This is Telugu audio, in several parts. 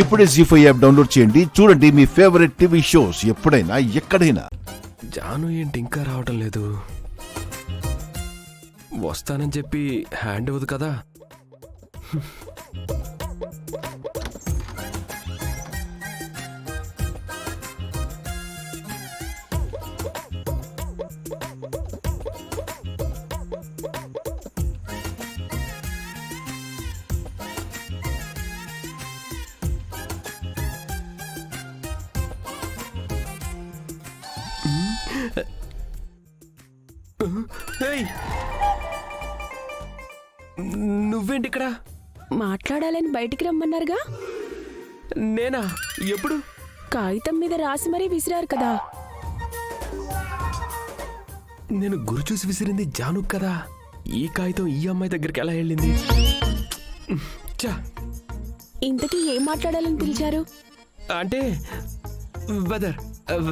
ఇప్పుడే జీ5 యాప్ డౌన్లోడ్ చేయండి. చూడండి మీ ఫేవరెట్ టీవీ షోస్ ఎప్పుడైనా ఎక్కడైనా. జాను ఏంటి ఇంకా రావటం లేదు? వస్తానని చెప్పి హ్యాండ్ ఇవ్వదు కదా. నువ్వేంటి ఇక్కడ? మాట్లాడాలని బయటికి రమ్మన్నారుగా. నేనా? ఎప్పుడు? కాగితం మీద రాసి మరీ విసిరారు కదా. నేను గురి చూసి విసిరింది జాను కదా. ఈ కాగితం ఈ అమ్మాయి దగ్గరికి ఎలా వెళ్ళింది? చా, ఇంతకీ ఏం మాట్లాడాలని పిలిచారు? అంటే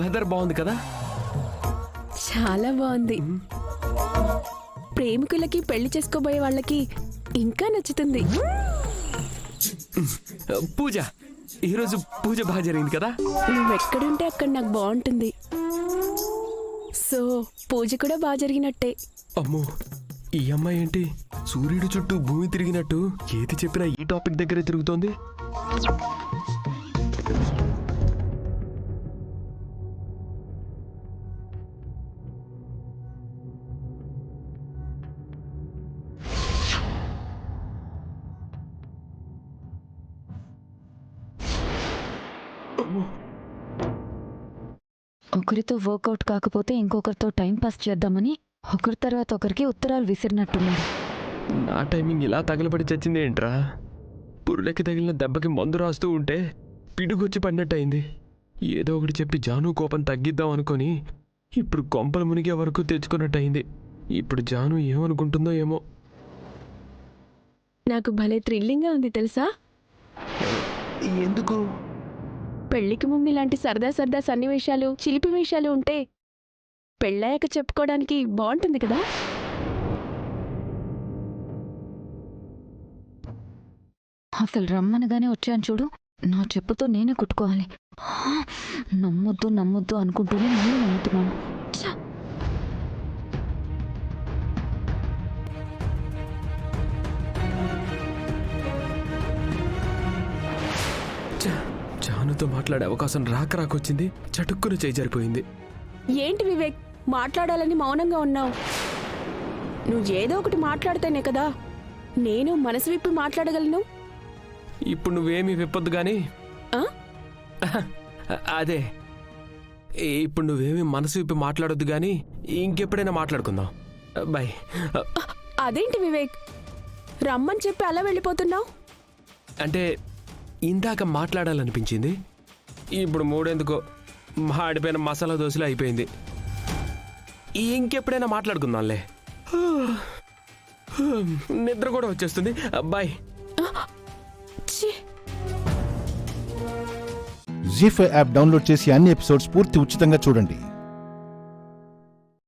వెదర్ బాగుంది కదా. చాలా బాగుంది. ప్రేమికులకి పెళ్లి చేసుకోబోయే వాళ్ళకి ఇంకా నచ్చుతుంది. పూజ, ఈరోజు పూజ బాగా జరిగింది కదా. నువ్వెక్కడుంటే అక్కడ నాకు బాగుంటుంది. సో పూజ కూడా బాగా జరిగినట్టే. అమ్మో, ఈ అమ్మాయి ఏంటి సూర్యుడు చుట్టూ భూమి తిరిగినట్టు ఏది చెప్పినా ఈ టాపిక్ దగ్గరే తిరుగుతోంది. ఒకరితో వర్కౌట్ కాకపోతే ఇంకొకరితో టైం పాస్ చేద్దామని ఒకరి తర్వాత ఒకరికి ఉత్తరాలు విసిరినట్టున్నారు. నా టైమింగ్ ఇలా తగలబడి చచ్చింది ఏంట్రా? పురులకి తగిలిన దెబ్బకి మందు రాస్తూ ఉంటే పిడుగొచ్చి పడినట్టయింది. ఏదో ఒకటి చెప్పి జాను కోపం తగ్గిద్దాం అనుకొని ఇప్పుడు కొంపలు మునిగే వరకు తెచ్చుకున్నట్టయింది. ఇప్పుడు జాను ఏమనుకుంటుందో ఏమో. నాకు భలే థ్రిల్లింగ్గా ఉంది తెలుసా. ఎందుకు? పెళ్లికి ముందు ఇలాంటి సరదా సరదా సన్నివేశాలు, చిలిపి విషయాలు ఉంటే పెళ్ళాక చెప్పుకోవడానికి బాగుంటుంది కదా. అసలు రమ్మనగానే వచ్చాను చూడు, నా చెప్పుతో నేనే కుట్టుకోవాలి. నమ్మొద్దు నమ్మొద్దు అనుకుంటూనే నేను నమ్ముతున్నాను. జానుతో మాట్లాడే అవకాశం రాకొచ్చింది. చటుక్కున చేయి జారిపోయింది. ఏంటి వివేక్, మాట్లాడాలని మౌనంగా ఉన్నావు? నువ్వు ఏదో ఒకటి మాట్లాడితేనే కదా నేను మనసు విప్పి మాట్లాడగలను. ఇప్పుడు నువ్వేమీ విప్పొద్దు గాని. ఆ? అదే, ఇప్పుడు నువ్వేమీ మనసు విప్పి మాట్లాడొద్దు గాని ఇంకెప్పుడైనా మాట్లాడుకుందాం. బాయ్. అదేంటి వివేక్, రమ్మని చెప్పి అలా వెళ్ళిపోతున్నావు? అంటే ఇందాక మాట్లాడాలనిపించింది, ఇప్పుడు మూడెందుకో మాడిపోయిన మసాలా దోశలు అయిపోయింది. ఇంకెప్పుడైనా మాట్లాడుకుందాంలే. నిద్ర కూడా వచ్చేస్తుంది. బాయ్. జీ5 యాప్ డౌన్లోడ్ చేసి అన్ని ఎపిసోడ్స్ పూర్తి ఉచితంగా చూడండి.